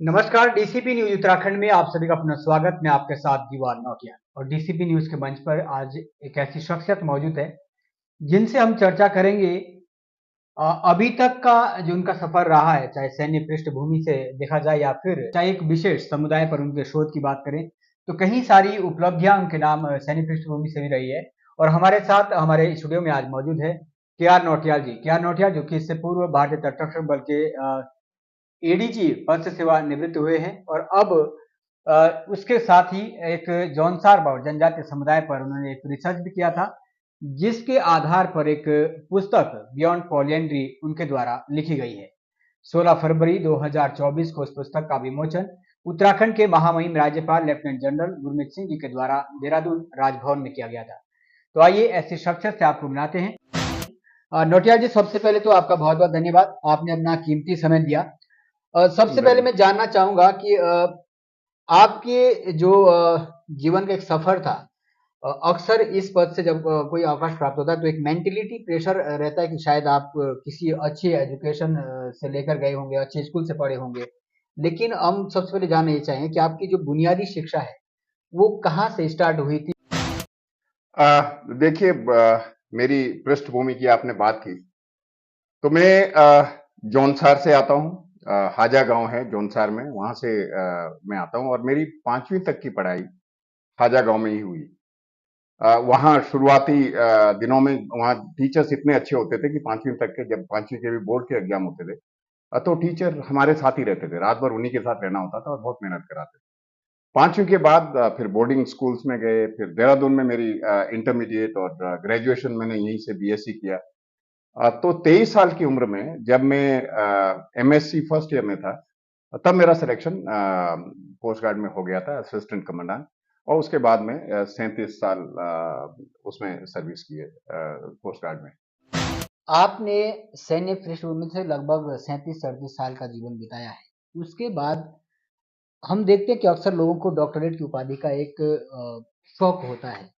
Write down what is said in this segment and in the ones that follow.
नमस्कार। DCP news Uttarakhand में आप सभी का अपना स्वागत। मैं आपके साथ दीवार नौटियाल और डीसीपी न्यूज के मंच पर आज एक ऐसी शख्सियत मौजूद है जिनसे हम चर्चा करेंगे अभी तक का जो उनका सफर रहा है, चाहे सैन्य पृष्ठभूमि से देखा जाए या फिर चाहे एक विशेष समुदाय पर उनके शोध की बात करें, तो कई सारी उपलब्धियां उनके नाम सैन्य पृष्ठभूमि से भी रही है। और हमारे साथ हमारे स्टूडियो में आज मौजूद है के आर नौटियाल जी। के आर नौटियाल जो कि इससे पूर्व भारतीय तटरक्षक बल के एडीजी पद से सेवानिवृत्त हुए हैं और अब उसके साथ ही एक जौनसार और जनजातीय समुदाय पर उन्होंने एक रिसर्च भी किया था, जिसके आधार पर एक पुस्तक बियॉन्ड पॉलियंड्री उनके द्वारा लिखी गई है। 16 फरवरी 2024 को उस पुस्तक का विमोचन उत्तराखंड के महामहिम राज्यपाल लेफ्टिनेंट जनरल गुरमीत सिंह जी के द्वारा देहरादून राजभवन में किया गया था। तो आइए ऐसी शख्सियत से आपको मिलाते हैं। नोटियाल जी, सबसे पहले तो आपका बहुत बहुत धन्यवाद, आपने अपना कीमती समय दिया। सबसे पहले मैं जानना चाहूंगा कि आपके जो जीवन का एक सफर था, अक्सर इस पद से जब कोई अवकाश प्राप्त होता है तो एक मेंटेलिटी प्रेशर रहता है कि शायद आप किसी अच्छी एजुकेशन से लेकर गए होंगे, अच्छे स्कूल से पढ़े होंगे। लेकिन हम सबसे पहले जानना ये चाहेंगे कि आपकी जो बुनियादी शिक्षा है वो कहाँ से स्टार्ट हुई थी। देखिए, मेरी पृष्ठभूमि की आपने बात की तो मैं जौनसार से आता हूँ। हाजा गांव है जौनसार में, वहां से मैं आता हूँ और मेरी 5वीं तक की पढ़ाई हाजा गांव में ही हुई। वहाँ शुरुआती दिनों में वहाँ टीचर्स इतने अच्छे होते थे कि 5वीं तक के, जब 5वीं के भी बोर्ड के एग्जाम होते थे, तो टीचर हमारे साथ ही रहते थे, रात भर उन्हीं के साथ रहना होता था और बहुत मेहनत कराते थे। 5वीं के बाद फिर बोर्डिंग स्कूल्स में गए, फिर देहरादून में मेरी इंटरमीडिएट और ग्रेजुएशन मैंने यहीं से बीएससी किया। तो 23 साल की उम्र में जब मैं एमएससी फर्स्ट ईयर में था, तब मेरा सिलेक्शन कोस्ट गार्ड में हो गया था, असिस्टेंट कमांडेंट। और उसके बाद में 37 साल उसमें सर्विस की है कोस्ट गार्ड में। आपने सैन्य पृष्ठभूमि से लगभग 37-38 साल का जीवन बिताया है। उसके बाद हम देखते हैं कि अक्सर लोगों को डॉक्टरेट की उपाधि का एक शौक होता है।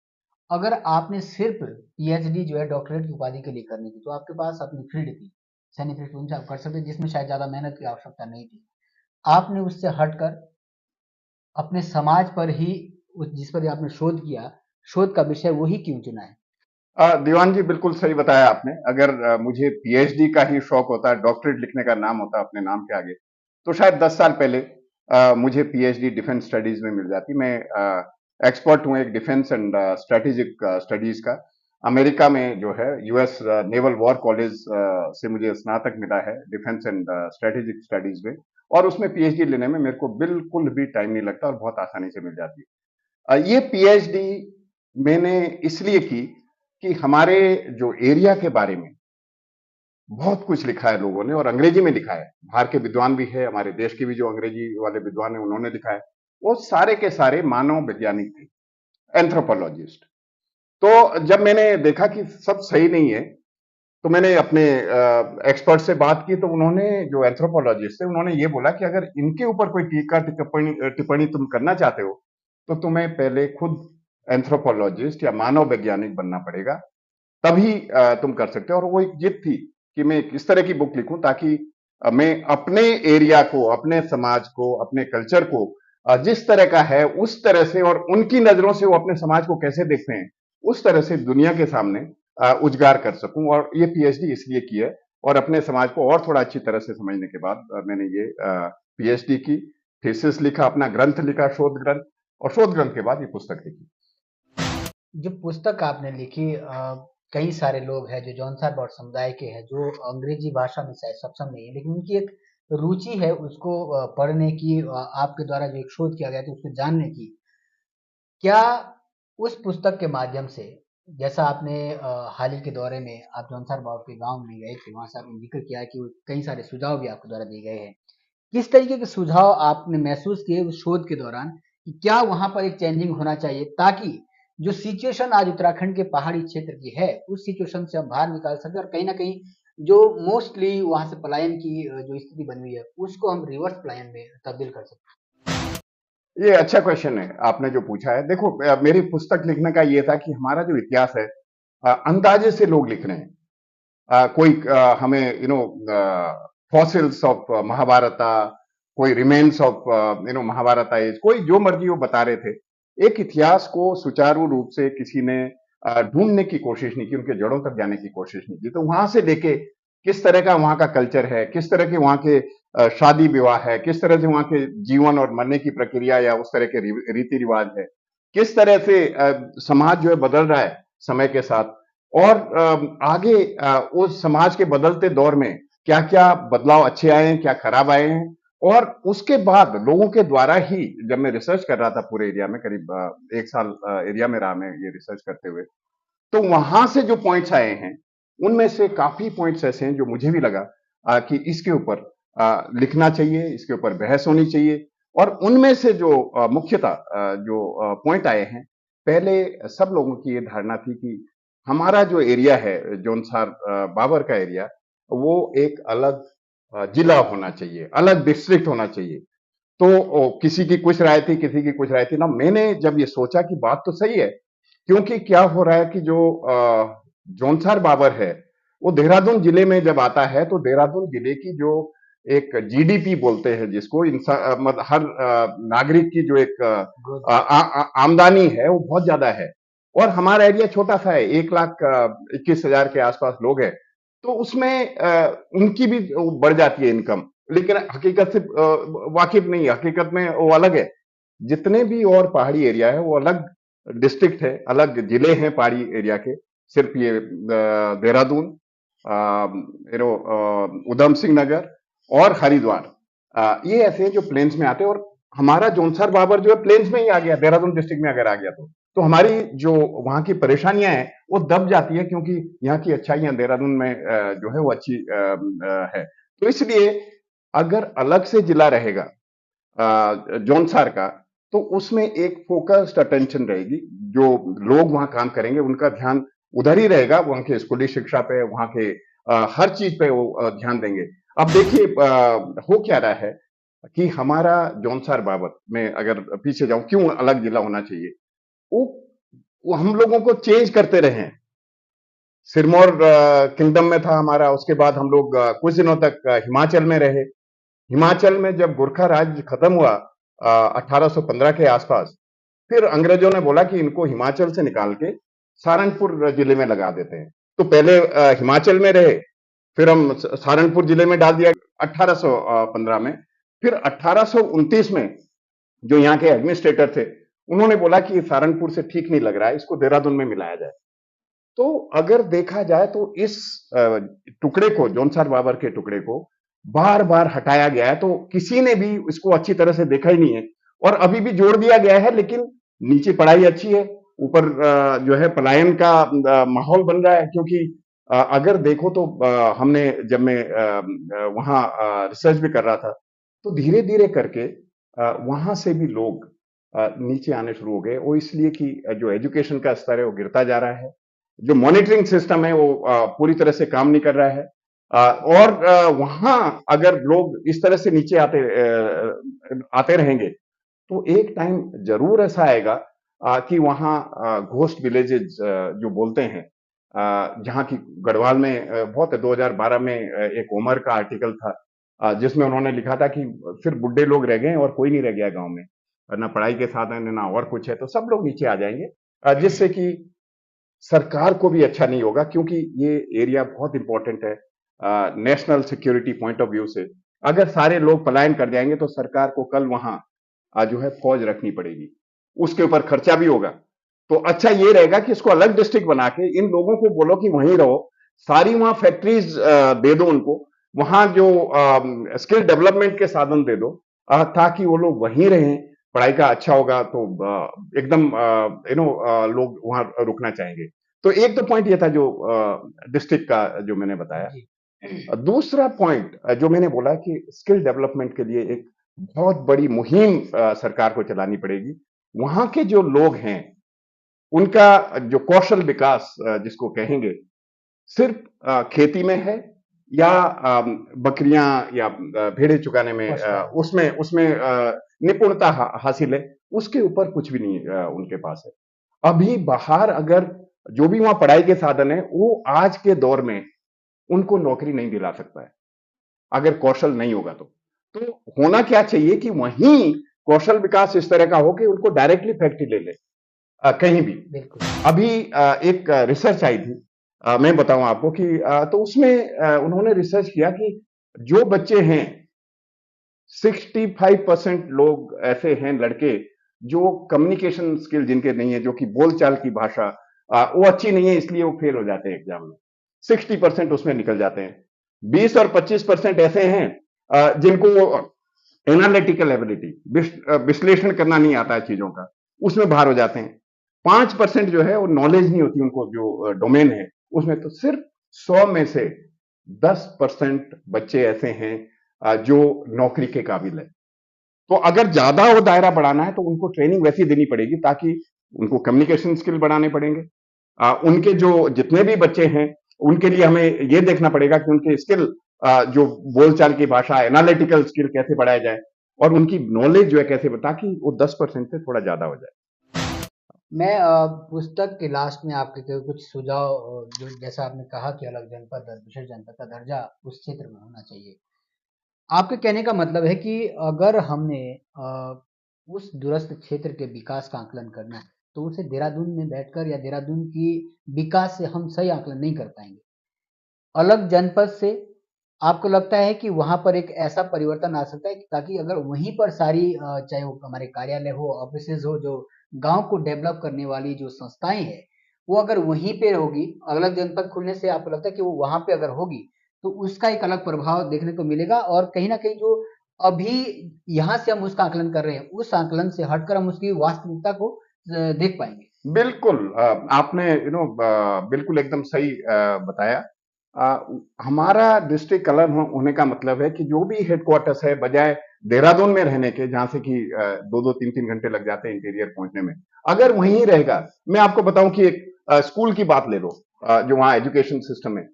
अगर आपने सिर्फ पीएचडी जो है डॉक्टरेट की उपाधि के लिए करनी थी, तो आपके पास अपनी फील्ड थी, सैन्य पृष्ठभूमि से आप कर सकते, जिसमें शायद ज्यादा मेहनत की आवश्यकता नहीं थी। आपने उससे हटकर अपने समाज पर ही जिस पर आपने शोध किया, शोध का विषय वही क्यों चुना है। दीवान जी, बिल्कुल सही बताया आपने। अगर मुझे पीएचडी का ही शौक होता, डॉक्टरेट लिखने का नाम होता अपने नाम के आगे, तो शायद 10 साल पहले मुझे पीएचडी डिफेंस स्टडीज में मिल जाती। मैं एक्सपर्ट हूँ एक डिफेंस एंड स्ट्रेटेजिक स्टडीज का। अमेरिका में जो है यूएस नेवल वॉर कॉलेज से मुझे स्नातक मिला है डिफेंस एंड स्ट्रेटेजिक स्टडीज में, और उसमें पीएचडी लेने में मेरे को बिल्कुल भी टाइम नहीं लगता और बहुत आसानी से मिल जाती है। ये पीएचडी मैंने इसलिए की कि हमारे जो एरिया के बारे में बहुत कुछ लिखा है लोगों ने, और अंग्रेजी में लिखा है। बाहर के विद्वान भी है, हमारे देश के भी जो अंग्रेजी वाले विद्वान है उन्होंने लिखा है। वो सारे के सारे मानव वैज्ञानिक थे, एंथ्रोपोलॉजिस्ट। तो जब मैंने देखा कि सब सही नहीं है, तो मैंने अपने एक्सपर्ट से बात की, तो उन्होंने, जो एंथ्रोपोलॉजिस्ट थे, उन्होंने ये बोला कि अगर इनके ऊपर कोई टीका टिप्पणी टिप्पणी तुम करना चाहते हो, तो तुम्हें पहले खुद एंथ्रोपोलॉजिस्ट या मानव वैज्ञानिक बनना पड़ेगा, तभी तुम कर सकते हो। और वो एक जिद थी कि मैं किस तरह की बुक लिखूं ताकि मैं अपने एरिया को, अपने समाज को, अपने कल्चर को जिस तरह का है उस तरह से, और उनकी नजरों से वो अपने समाज को कैसे देखते हैं उस तरह से दुनिया के सामने उजागर कर सकूं। और ये पीएचडी इसलिए की है, और अपने समाज को और थोड़ा अच्छी तरह से समझने के बाद मैंने ये पीएचडी की, थीसिस लिखा, अपना ग्रंथ लिखा, शोध ग्रंथ, और शोध ग्रंथ के बाद ये पुस्तक लिखी। जो पुस्तक आपने लिखी, कई सारे लोग हैं जो जौनसार बौद्ध समुदाय के हैं, जो अंग्रेजी भाषा में शायद सक्षम नहीं है, लेकिन उनकी एक रुचि है उसको पढ़ने की, आपके द्वारा जो एक शोध किया गया था उसको जानने की। क्या उस पुस्तक के माध्यम से, जैसा आपने हाल ही के दौरे में आप जौनसार बौद्ध के गांव में गए थे, वहां से आपने जिक्र किया कि कई सारे सुझाव भी आपके द्वारा दिए गए हैं, किस तरीके के सुझाव आपने महसूस किए उस शोध के दौरान कि क्या वहां पर एक चेंजिंग होना चाहिए, ताकि जो सिचुएशन आज उत्तराखंड के पहाड़ी क्षेत्र की है उस सिचुएशन से हम बाहर निकाल सके, और कहीं ना कहीं जो मोस्टली वहां से पलायन की जो स्थिति बनी हुई है उसको हम रिवर्स पलायन में तब्दील कर सकते ये अच्छा क्वेश्चन है आपने जो पूछा है। देखो, मेरी पुस्तक लिखने का ये था कि हमारा जो इतिहास है, अंदाजे से लोग लिख रहे हैं। कोई हमें फॉसिल्स ऑफ महाभारता कोई रिमेन्स ऑफ महाभारत एज, कोई जो मर्जी वो बता रहे थे। एक इतिहास को सुचारू रूप से किसी ने ढूंढने की कोशिश नहीं की, उनके जड़ों तक जाने की कोशिश नहीं की। तो वहां से लेके किस तरह का वहां का कल्चर है, किस तरह के वहां के शादी विवाह है, किस तरह से वहां के जीवन और मरने की प्रक्रिया या उस तरह के रीति रिवाज है, किस तरह से समाज जो है बदल रहा है समय के साथ, और आगे उस समाज के बदलते दौर में क्या क्या बदलाव अच्छे आए हैं, क्या खराब आए हैं। और उसके बाद लोगों के द्वारा ही, जब मैं रिसर्च कर रहा था पूरे एरिया में, करीब 1 साल एरिया में रहा मैं ये रिसर्च करते हुए, तो वहां से जो पॉइंट्स आए हैं उनमें से काफी पॉइंट्स ऐसे हैं जो मुझे भी लगा कि इसके ऊपर लिखना चाहिए, इसके ऊपर बहस होनी चाहिए। और उनमें से जो मुख्यतः जो पॉइंट आए हैं, पहले सब लोगों की ये धारणा थी कि हमारा जो एरिया है जौनसार बाबर का एरिया, वो एक अलग जिला होना चाहिए, अलग डिस्ट्रिक्ट होना चाहिए। तो किसी की कुछ राय थी, किसी की कुछ राय थी ना। मैंने जब ये सोचा कि बात तो सही है, क्योंकि क्या हो रहा है कि जो जौनसार बाबर है, वो देहरादून जिले में जब आता है तो देहरादून जिले की जो एक जीडीपी बोलते हैं जिसको, इंसान मतलब हर नागरिक की जो एक आमदनी है वो बहुत ज्यादा है। और हमारा एरिया छोटा सा है, 1,21,000 के आसपास लोग हैं। तो उसमें उनकी भी बढ़ जाती है इनकम, लेकिन हकीकत से वाकिफ नहीं है, हकीकत में वो अलग है। जितने भी और पहाड़ी एरिया है वो अलग डिस्ट्रिक्ट है, अलग जिले हैं पहाड़ी एरिया के। सिर्फ ये देहरादून, उधम सिंह नगर और हरिद्वार, ये ऐसे हैं जो प्लेन्स में आते हैं। और हमारा जौनसार बाबर जो है प्लेन्स में ही आ गया, देहरादून डिस्ट्रिक्ट में अगर आ गया तो हमारी जो वहां की परेशानियां हैं वो दब जाती है, क्योंकि यहाँ की अच्छाइयां देहरादून में जो है वो अच्छी है। तो इसलिए अगर अलग से जिला रहेगा जौनसार का, तो उसमें एक फोकस्ड अटेंशन रहेगी। जो लोग वहां काम करेंगे उनका ध्यान उधर ही रहेगा, वहां के स्कूली शिक्षा पे, वहां के हर चीज पे वो ध्यान देंगे। अब देखिए हो क्या रहा है कि हमारा जौनसार बाबत में अगर पीछे जाऊं, क्यों अलग जिला होना चाहिए, वो वो हम लोगों को चेंज करते रहे हैं। सिरमौर किंगडम में था हमारा, उसके बाद हम लोग कुछ दिनों तक हिमाचल में रहे। हिमाचल में जब गोरखा राज खत्म हुआ 1815 के आसपास, फिर अंग्रेजों ने बोला कि इनको हिमाचल से निकाल के सहारनपुर जिले में लगा देते हैं। तो पहले हिमाचल में रहे, फिर हम सहारनपुर जिले में डाल दिया 1815 में। फिर 1829 में जो यहाँ के एडमिनिस्ट्रेटर थे, उन्होंने बोला कि सहारनपुर से ठीक नहीं लग रहा है, इसको देहरादून में मिलाया जाए। तो अगर देखा जाए तो इस टुकड़े को, जौनसार बाबर के टुकड़े को बार बार हटाया गया है, तो किसी ने भी इसको अच्छी तरह से देखा ही नहीं है। और अभी भी जोड़ दिया गया है, लेकिन नीचे पढ़ाई अच्छी है, ऊपर जो है पलायन का माहौल बन रहा है। क्योंकि अगर देखो तो हमने, जब मैं वहां रिसर्च भी कर रहा था, तो धीरे धीरे करके वहां से भी लोग नीचे आने शुरू हो गए। वो इसलिए कि जो एजुकेशन का स्तर है वो गिरता जा रहा है, जो मॉनिटरिंग सिस्टम है वो पूरी तरह से काम नहीं कर रहा है। और वहां अगर लोग इस तरह से नीचे आते रहेंगे, तो एक टाइम जरूर ऐसा आएगा कि वहां घोस्ट विलेजेस जो बोलते हैं, जहां की गढ़वाल में बहुत है। 2012 में एक उमर का आर्टिकल था जिसमें उन्होंने लिखा था कि सिर्फ बुढ़े लोग रह गए और कोई नहीं रह गया गांव में, ना पढ़ाई के साधन है, ना और कुछ है, तो सब लोग नीचे आ जाएंगे। जिससे कि सरकार को भी अच्छा नहीं होगा, क्योंकि ये एरिया बहुत इंपॉर्टेंट है national security point of view से। अगर सारे लोग पलायन कर जाएंगे तो सरकार को कल वहां जो है फौज रखनी पड़ेगी, उसके ऊपर खर्चा भी होगा। तो अच्छा ये रहेगा कि इसको अलग डिस्ट्रिक्ट बना के इन लोगों को बोलो कि वहीं रहो, सारी वहां फैक्ट्रीज दे दो उनको, वहां जो स्किल डेवलपमेंट के साधन दे दो, ताकि वो लोग वहीं रहें। पढ़ाई का अच्छा होगा तो एकदम लोग वहां रुकना चाहेंगे। तो एक तो पॉइंट ये था जो डिस्ट्रिक्ट का जो मैंने बताया। दूसरा पॉइंट जो मैंने बोला कि स्किल डेवलपमेंट के लिए एक बहुत बड़ी मुहिम सरकार को चलानी पड़ेगी। वहां के जो लोग हैं उनका जो कौशल विकास जिसको कहेंगे, सिर्फ खेती में है, या बकरियां या भेड़ें चुकाने में, उसमें उसमें निपुणता हासिल है, उसके ऊपर कुछ भी नहीं उनके पास है। अभी बाहर अगर जो भी वहां पढ़ाई के साधन है, वो आज के दौर में उनको नौकरी नहीं दिला सकता है, अगर कौशल नहीं होगा तो। तो होना क्या चाहिए कि वहीं कौशल विकास इस तरह का हो कि उनको डायरेक्टली फैक्ट्री ले ले, कहीं भी। बिल्कुल। अभी एक रिसर्च आई थी, मैं बताऊं आपको कि तो उसमें उन्होंने रिसर्च किया कि जो बच्चे हैं, 65% लोग ऐसे हैं लड़के जो कम्युनिकेशन स्किल जिनके नहीं है, जो कि बोलचाल की भाषा वो अच्छी नहीं है, इसलिए वो फेल हो जाते हैं एग्जाम में। 60% उसमें निकल जाते हैं। 20 और 25% ऐसे हैं जिनको एनालिटिकल एबिलिटी, विश्लेषण करना नहीं आता है चीजों का, उसमें बाहर हो जाते हैं। 5% जो है वो नॉलेज नहीं होती उनको, जो डोमेन है उसमें। तो सिर्फ 100 में से 10% बच्चे ऐसे हैं जो नौकरी के काबिल है। तो अगर ज्यादा वो दायरा बढ़ाना है तो उनको ट्रेनिंग वैसी देनी पड़ेगी, ताकि उनको कम्युनिकेशन स्किल बढ़ाने पड़ेंगे। उनके जो जितने भी बच्चे हैं उनके लिए हमें ये देखना पड़ेगा कि उनके स्किल, जो बोलचाल की भाषा, एनालिटिकल स्किल कैसे बढ़ाया जाए, और उनकी नॉलेज जो है कैसे, ताकि वो 10% से थोड़ा ज्यादा हो जाए। मैं पुस्तक के लास्ट में आपके कुछ सुझाव, जो जैसा आपने कहा कि अलग जनपद और विशेष जनपद का दर्जा उस क्षेत्र में होना चाहिए। आपके कहने का मतलब है कि अगर हमने उस दूरस्थ क्षेत्र के विकास का आकलन करना है, तो उसे देहरादून में बैठकर या देहरादून की विकास से हम सही आकलन नहीं कर पाएंगे। अलग जनपद से आपको लगता है कि वहां पर एक ऐसा परिवर्तन आ सकता है कि ताकि अगर वहीं पर सारी चाहे वो हमारे कार्यालय हो, ऑफिसेज हो, जो गांव को डेवलप करने वाली जो संस्थाएं हैं, वो अगर वहीं पे होगी, अलग जनपद खुलने से आपको लगता है कि वो वहां पे अगर होगी, तो उसका एक अलग प्रभाव देखने को मिलेगा, और कहीं ना कहीं जो अभी यहाँ से हम उसका आकलन कर रहे हैं, उस आकलन से हटकर हम उसकी वास्तविकता को देख पाएंगे। बिल्कुल, आपने बिल्कुल एकदम सही बताया। हमारा डिस्ट्रिक्ट अलग होने का मतलब है कि जो भी हेडक्वार्टर्स है, बजाय देहरादून में रहने के, जहां से कि 2-2 3-3 घंटे लग जाते हैं इंटीरियर पहुंचने में, अगर वहीं रहेगा। मैं आपको बताऊं कि एक स्कूल की बात ले लो, जो वहाँ एजुकेशन सिस्टम है।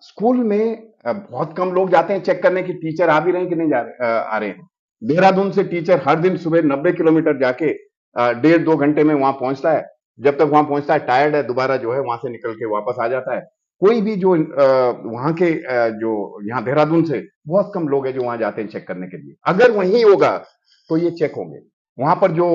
स्कूल में बहुत कम लोग जाते हैं चेक करने की टीचर आ भी रहे हैं कि नहीं आ रहे हैं। देहरादून से टीचर हर दिन सुबह 90 किलोमीटर जाके 1.5-2 घंटे में वहां पहुंचता है। जब तक वहां पहुंचता है टायर्ड है, दोबारा जो है वहां से निकल के वापस आ जाता है। कोई भी जो वहां के जो यहाँ देहरादून से बहुत कम लोग हैं जो वहां जाते हैं चेक करने के लिए। अगर वहीं होगा तो ये चेक होंगे। वहां पर जो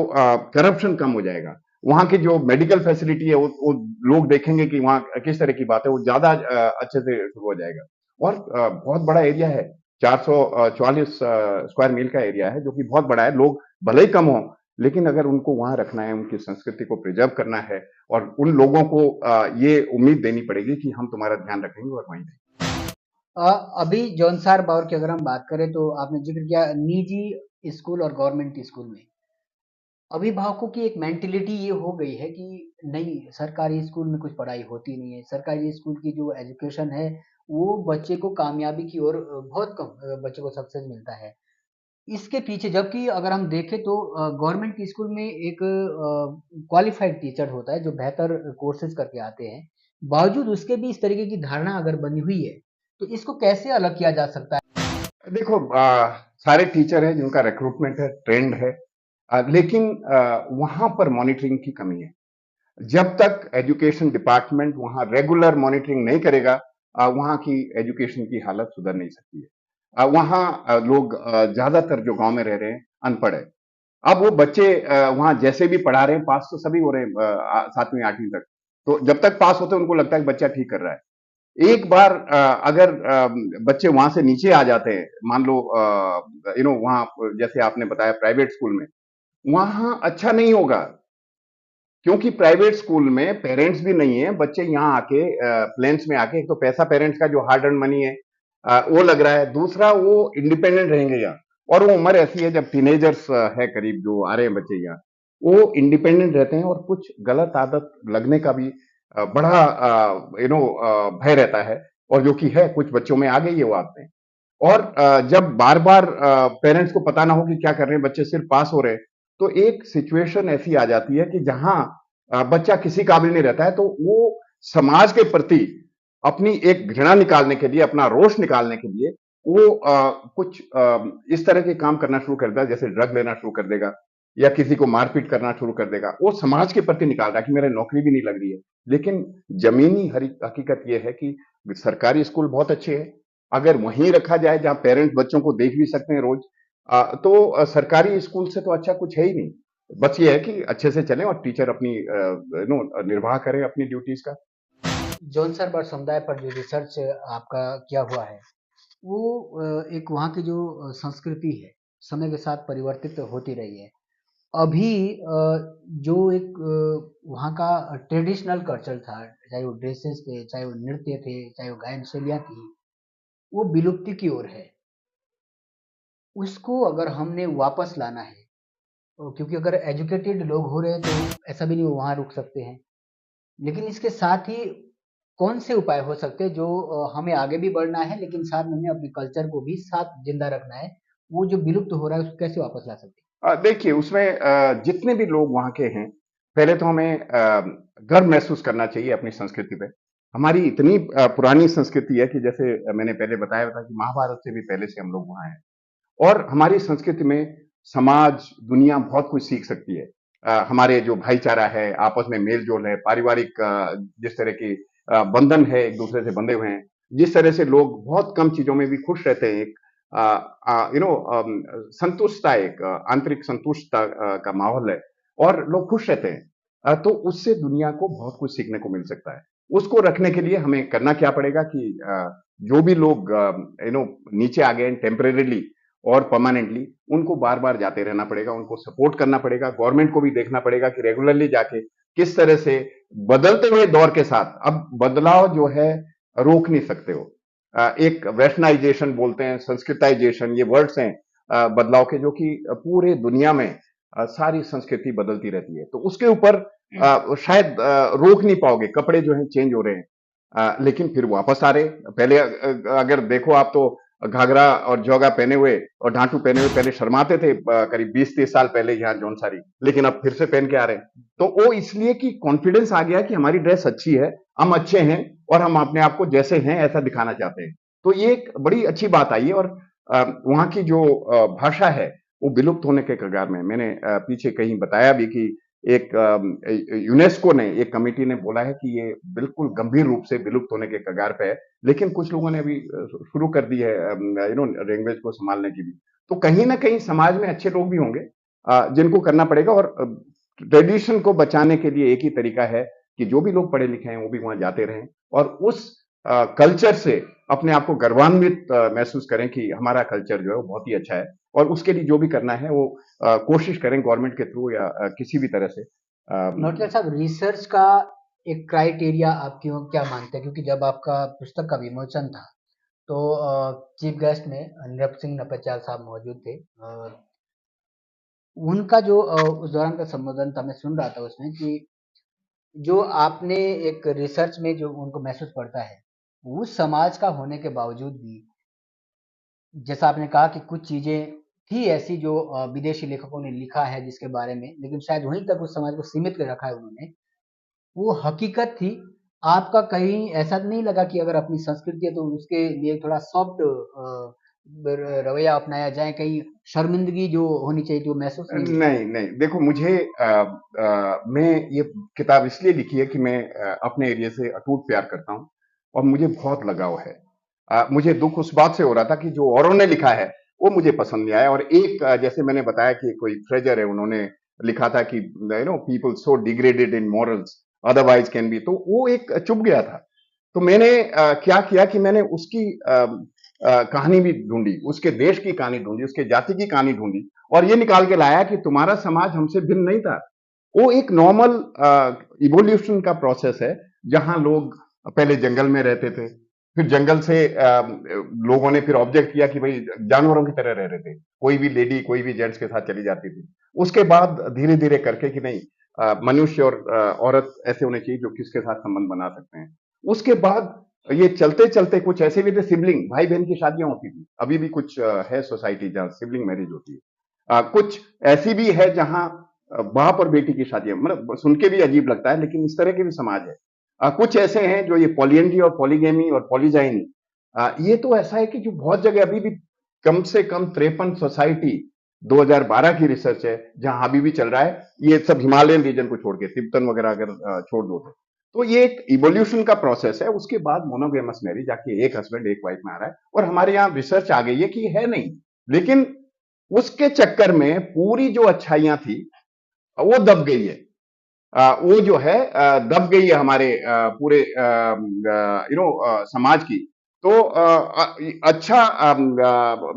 करप्शन कम हो जाएगा, वहां की जो मेडिकल फैसिलिटी है वो लोग देखेंगे कि वहां किस तरह की बात है, वो ज्यादा अच्छे से शुरू हो जाएगा। और बहुत बड़ा एरिया है, 444 स्क्वायर मील का एरिया है, जो कि बहुत बड़ा है। लोग भले ही कम हो, लेकिन अगर उनको वहां रखना है, उनकी संस्कृति को प्रिजर्व करना है, और उन लोगों को ये उम्मीद देनी पड़ेगी कि हम तुम्हारा ध्यान रखेंगे और वहीं रहेंगे। अ, अभी जौनसार बावर की अगर हम बात करें, तो आपने जिक्र किया निजी स्कूल और गवर्नमेंट स्कूल में अभिभावकों की एक मेंटेलिटी ये हो गई है कि नहीं, सरकारी स्कूल में कुछ पढ़ाई होती नहीं है, सरकारी स्कूल की जो एजुकेशन है वो बच्चे को कामयाबी की ओर बहुत कम बच्चे को सक्सेस मिलता है। इसके पीछे जबकि अगर हम देखें तो गवर्नमेंट की स्कूल में एक क्वालिफाइड टीचर होता है जो बेहतर कोर्सेज करके आते हैं, बावजूद उसके भी इस तरीके की धारणा अगर बनी हुई है, तो इसको कैसे अलग किया जा सकता है? देखो, सारे टीचर हैं जिनका रिक्रूटमेंट है, ट्रेंड है, लेकिन वहां पर मॉनिटरिंग की कमी है। जब तक एजुकेशन डिपार्टमेंट वहां रेगुलर मॉनिटरिंग नहीं करेगा, वहां की एजुकेशन की हालत सुधर नहीं सकती है। वहां लोग ज्यादातर जो गांव में रह रहे हैं अनपढ़ है। अब वो बच्चे वहां जैसे भी पढ़ा रहे हैं, पास तो सभी हो रहे हैं 7वीं 8वीं तक। तो जब तक पास होते हैं उनको लगता है कि बच्चा ठीक कर रहा है। एक बार अगर बच्चे वहां से नीचे आ जाते हैं, मान लो वहां जैसे आपने बताया प्राइवेट स्कूल में, वहां अच्छा नहीं होगा, क्योंकि प्राइवेट स्कूल में पेरेंट्स भी नहीं है। बच्चे यहाँ आके प्लेन्स में आके, एक तो पैसा पेरेंट्स का जो हार्ड अर्न मनी है वो लग रहा है, दूसरा वो इंडिपेंडेंट रहेंगे यहाँ। और वो उम्र ऐसी है जब टीनेजर्स है करीब, जो आ रहे हैं बच्चे यहाँ, वो इंडिपेंडेंट रहते हैं, और कुछ गलत आदत लगने का भी बड़ा भय रहता है। और जो कि है, कुछ बच्चों में आ गई है वो आदतें। और जब बार बार पेरेंट्स को पता ना हो कि क्या कर रहे हैं बच्चे, सिर्फ पास हो रहे हैं, तो एक सिचुएशन ऐसी आ जाती है कि जहां बच्चा किसी काबिल नहीं रहता है, तो वो समाज के प्रति अपनी एक घृणा निकालने के लिए, अपना रोष निकालने के लिए, वो कुछ इस तरह के काम करना शुरू कर देता है, जैसे ड्रग लेना शुरू कर देगा, या किसी को मारपीट करना शुरू कर देगा। वो समाज के प्रति निकाल रहा है कि मेरे नौकरी भी नहीं लग रही है। लेकिन जमीनी हकीकत यह है कि सरकारी स्कूल बहुत अच्छे हैं, अगर वहीं रखा जाए जहां पेरेंट्स बच्चों को देख भी सकते हैं रोज, तो सरकारी स्कूल से तो अच्छा कुछ है ही नहीं। बस ये है कि अच्छे से चलें और टीचर अपनी निर्वाह करें अपनी ड्यूटीज का। जॉनसनबर्ग समुदाय पर जो रिसर्च आपका किया हुआ है, वो एक वहाँ की जो संस्कृति है, समय के साथ परिवर्तित होती रही है। अभी जो एक वहाँ का ट्रेडिशनल कल्चर था, चाहे वो ड्रेसेस थे, चाहे वो नृत्य थे, चाहे वो गायन शैलियाँ थी, वो विलुप्ति की ओर है। उसको अगर हमने वापस लाना है, तो क्योंकि अगर एजुकेटेड लोग हो रहे हैं तो ऐसा भी नहीं वो वहाँ रुक सकते हैं। लेकिन इसके साथ ही कौन से उपाय हो सकते हैं जो हमें आगे भी बढ़ना है लेकिन साथ में हमें अपने कल्चर को भी साथ जिंदा रखना है, वो जो विलुप्त हो रहा है उसको कैसे वापस ला सकते देखिए उसमें जितने भी लोग वहाँ के हैं, पहले तो हमें गर्व महसूस करना चाहिए अपनी संस्कृति पे। हमारी इतनी पुरानी संस्कृति है कि जैसे मैंने पहले बताया था कि महाभारत से भी पहले से हम लोग वहाँ हैं। और हमारी संस्कृति में समाज, दुनिया बहुत कुछ सीख सकती है। हमारे जो भाईचारा है, आपस में मेल-जोल है, पारिवारिक जिस तरह की बंधन है, एक-दूसरे से बंधे हुए हैं, जिस तरह से लोग बहुत कम चीज़ों में भी खुश रहते हैं, एक संतुष्टता, एक आंतरिक संतुष्टता का माहौल है और लोग खुश रहते हैं। तो उससे दुनिया को बहुत कुछ सीखने को मिल सकता है। उसको रखने के लिए हमें करना क्या पड़ेगा कि जो भी लोग नीचे आ गए हैं टेम्परेरीली और परमानेंटली, उनको बार-बार जाते रहना पड़ेगा, उनको सपोर्ट करना पड़ेगा, गवर्नमेंट को भी देखना पड़ेगा कि रेगुलरली जाके किस तरह से बदलते हुए दौर के साथ अब बदलाव जो है रोक नहीं सकते हो। एक वेस्टर्नाइजेशन बोलते हैं, संस्कृताइजेशन, ये वर्ड्स हैं बदलाव के, जो कि पूरे दुनिया में सारी संस्कृति बदलती रहती है। तो उसके ऊपर हैं? शायद रोक नहीं पाओगे, कपड़े जो हैं चेंज हो रहे हैं। लेकिन फिर वापस आ रहे। पहले अगर देखो आप तो घाघरा और जोगा पहने हुए और ढांटू पहने हुए पहले शर्माते थे, करीब 20-30 साल पहले यहाँ जौनसारी, लेकिन अब फिर से पहन के आ रहे हैं। तो वो इसलिए कि कॉन्फिडेंस आ गया कि हमारी ड्रेस अच्छी है, हम अच्छे हैं और हम अपने आप को जैसे हैं ऐसा दिखाना चाहते हैं। तो ये एक बड़ी अच्छी बात आई है और वहाँ की जो भाषा है वो विलुप्त होने के कगार में है। मैंने पीछे कहीं बताया भी कि एक यूनेस्को ने, एक कमिटी ने बोला है कि ये बिल्कुल गंभीर रूप से विलुप्त होने के कगार पे है। लेकिन कुछ लोगों ने अभी शुरू कर दी है लैंग्वेज को संभालने की भी। तो कहीं न कहीं समाज में अच्छे लोग भी होंगे जिनको करना पड़ेगा और ट्रेडिशन को बचाने के लिए एक ही तरीका है कि जो भी लोग पढ़े लिखे हैं वो भी वहाँ जाते रहें और उस कल्चर से अपने आप को गर्वान्वित महसूस करें कि हमारा कल्चर जो है वो बहुत ही अच्छा है और उसके लिए जो भी करना है वो कोशिश करें गवर्नमेंट के थ्रू या किसी भी तरह से। नौटियाल साहब, रिसर्च का एक क्राइटेरिया आप क्यों क्या मानते हैं? क्योंकि जब आपका पुस्तक का विमोचन था तो चीफ गेस्ट में निरप सिंह नपच्याल साहब मौजूद थे। उनका जो उस दौरान का संबोधन था, मैं सुन रहा था उसमें कि जो आपने एक रिसर्च में जो उनको महसूस पड़ता है, उस समाज का होने के बावजूद भी, जैसा आपने कहा कि कुछ चीजें थी ऐसी जो विदेशी लेखकों ने लिखा है जिसके बारे में, लेकिन शायद वहीं तक उस समाज को सीमित कर रखा है उन्होंने, वो हकीकत थी। आपका कहीं ऐसा नहीं लगा कि अगर अपनी संस्कृति है तो उसके लिए थोड़ा सॉफ्ट रवैया अपनाया जाए, कहीं शर्मिंदगी जो होनी चाहिए थी वो महसूस नहीं हुई? नहीं, नहीं। देखो मुझे मैं ये किताब इसलिए लिखी है कि मैं अपने एरिया से अटूट प्यार करता हूँ और मुझे बहुत लगाव है। मुझे दुःख उस बात से हो रहा था कि जो औरों ने लिखा है, वो मुझे पसंद नहीं आया और एक जैसे मैंने बताया कि कोई फ्रेजर है, उन्होंने लिखा था कि people so degraded in morals otherwise can be, तो वो एक चुभ गया था। तो मैंने क्या किया कि मैंने उसकी कहानी भी ढूँढी, उसके देश की कहानी ढूँढी, उसके जाति की कहानी ढूँढी और ये निकाल के लाया कि तुम्हारा समाज हमसे भिन्न नहीं था। वो एक नॉर्मल इवोल्यूशन का प्रोसेस है, जहां लोग पहले जंगल में रहते थे, फिर जंगल से लोगों ने फिर ऑब्जेक्ट किया कि भाई जानवरों की तरह रह रहे थे, कोई भी लेडी कोई भी जेंट्स के साथ चली जाती थी। उसके बाद धीरे धीरे करके कि नहीं, मनुष्य और औरत ऐसे होने चाहिए जो किसके साथ संबंध बना सकते हैं। उसके बाद ये चलते चलते कुछ ऐसे भी थे, सिबलिंग भाई बहन की शादियां होती थी, अभी भी कुछ है सोसाइटी जहां सिबलिंग मैरिज होती है। कुछ ऐसी भी है जहां बाप और बेटी की शादियां, मतलब सुन के भी अजीब लगता है लेकिन इस तरह के भी समाज है। कुछ ऐसे हैं जो ये पॉलिएंड्री और पॉलीगेमी और पॉलीजाइनी, ये तो ऐसा है कि जो बहुत जगह अभी भी कम से कम 53 सोसाइटी 2012 की रिसर्च है जहां अभी भी चल रहा है। ये सब हिमालयन रीजन को छोड़ के, तिब्बतन वगैरह अगर छोड़ दो तो ये एक इवोल्यूशन का प्रोसेस है। उसके बाद मोनोगेमस मैरिज जाके एक हस्बैंड एक वाइफ में आ रहा है, और हमारे यहाँ रिसर्च आ गई है कि है नहीं। लेकिन उसके चक्कर में पूरी जो अच्छाइयां थी वो दब गई है। वो जो है दब गई है हमारे पूरे समाज की। तो अच्छा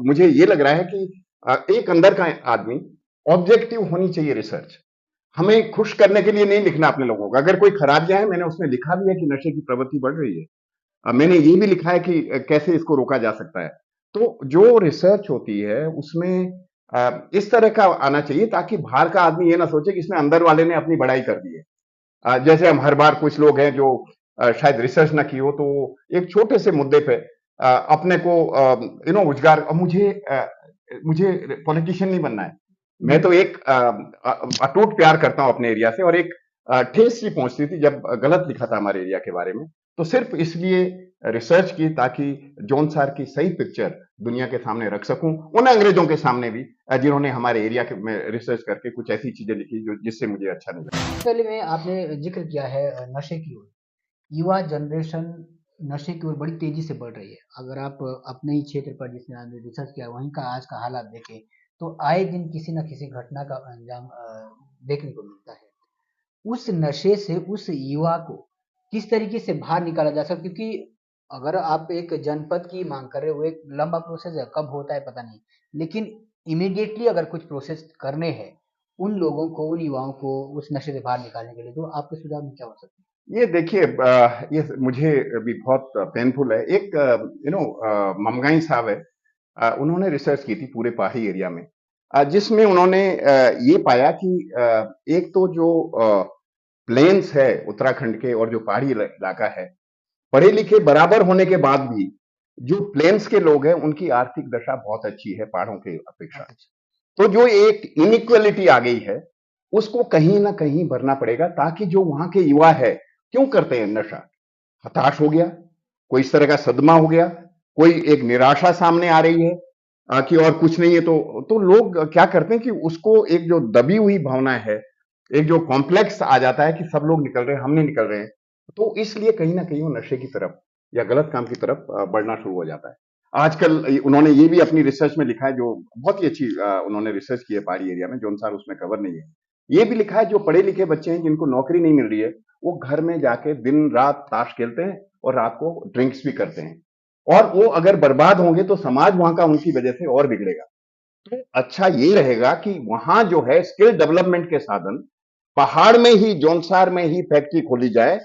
मुझे ये लग रहा है कि एक अंदर का आदमी, ऑब्जेक्टिव होनी चाहिए रिसर्च। हमें खुश करने के लिए नहीं लिखना अपने लोगों को। अगर कोई खराबियां है, मैंने उसमें लिखा भी है कि नशे की प्रवृत्ति बढ़ रही है। मैंने ये भी लिखा है कि कैसे इसको रोका जा सकता है। तो जो रिसर्च होती है उसमें इस तरह का आना चाहिए ताकि बाहर का आदमी ये ना सोचे कि इसमें अंदर वाले ने अपनी बड़ाई कर दी है। जैसे हम हर बार, कुछ लोग हैं जो शायद रिसर्च ना की हो, तो एक छोटे से मुद्दे पे अपने को उजगार, मुझे पॉलिटिशियन नहीं बनना है। मैं तो एक अटूट प्यार करता हूं अपने एरिया से, और एक ठेस सी पहुंचती थी जब गलत लिखा था हमारे एरिया के बारे में। तो सिर्फ इसलिए रिसर्च की, ताकि जौनसार की सही पिक्चर दुनिया के सामने रख सकूं, उन अंग्रेजों के सामने भी जिन्होंने हमारे एरिया के में रिसर्च करके कुछ ऐसी चीजें लिखी जो जिससे मुझे अच्छा नहीं लगा। पहले में आपने जिक्र किया है नशे की ओर, युवा जनरेशन नशे की ओर बड़ी तेजी से बढ़ रही है। अगर आप अपने ही क्षेत्र पर जिसने आपने रिसर्च किया वहीं का आज का हालात देखें, तो आए दिन किसी न किसी घटना का अंजाम देखने को मिलता है। उस नशे से उस युवा को किस तरीके से बाहर निकाला जा सकता है? क्योंकि अगर आप एक जनपद की मांग कर रहे हो, एक लंबा प्रोसेस है, कब होता है पता नहीं, लेकिन इमीडिएटली अगर कुछ प्रोसेस करने हैं उन लोगों को, उन युवाओं को उस नशे से बाहर निकालने के लिए, तो आपके सुझाव में क्या हो सकते ये देखिए, ये मुझे भी बहुत पेनफुल है। एक ममगाई साहब है, उन्होंने रिसर्च की थी पूरे पहाड़ी एरिया में, जिसमें उन्होंने ये पाया कि एक तो जो प्लेन्स है उत्तराखंड के और जो पहाड़ी इलाका है, पढ़े लिखे बराबर होने के बाद भी जो प्लेन्स के लोग हैं उनकी आर्थिक दशा बहुत अच्छी है पहाड़ों के हैं? अपेक्षा। तो जो एक इनइक्वालिटी आ गई है, उसको कहीं ना कहीं भरना पड़ेगा, ताकि जो वहां के युवा है, क्यों करते हैं नशा, हताश हो गया, कोई इस तरह का सदमा हो गया, कोई एक निराशा सामने आ रही है कि और कुछ नहीं है, तो लोग क्या करते हैं कि उसको, एक जो दबी हुई भावना है, एक जो कॉम्प्लेक्स आ जाता है कि सब लोग निकल रहे हैं, हम नहीं निकल रहे हैं, तो इसलिए कहीं ना कहीं वो नशे की तरफ या गलत काम की तरफ बढ़ना शुरू हो जाता है। आजकल उन्होंने ये भी अपनी रिसर्च में लिखा है, जो बहुत ही अच्छी उन्होंने रिसर्च की है पहाड़ी एरिया में, जो अनुसार उसमें कवर नहीं है। ये भी लिखा है जो पढ़े लिखे बच्चे हैं जिनको नौकरी नहीं मिल रही है, वो घर में जाके दिन रात ताश खेलते हैं और रात को ड्रिंक्स भी करते हैं, और वो अगर बर्बाद होंगे तो समाज वहां का उनकी वजह से और बिगड़ेगा। तो अच्छा ये रहेगा कि वहां जो है स्किल डेवलपमेंट के साधन पहाड़ में ही, जौनसार में ही फैक्ट्री खोली जाए,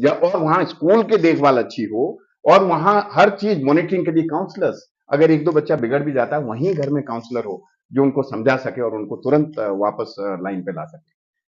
और वहां स्कूल की देखभाल अच्छी हो, और वहां हर चीज मॉनिटरिंग के लिए काउंसलर्स, अगर एक दो बच्चा बिगड़ भी जाता है वहीं घर में काउंसलर हो जो उनको समझा सके और उनको तुरंत वापस लाइन पे ला सके।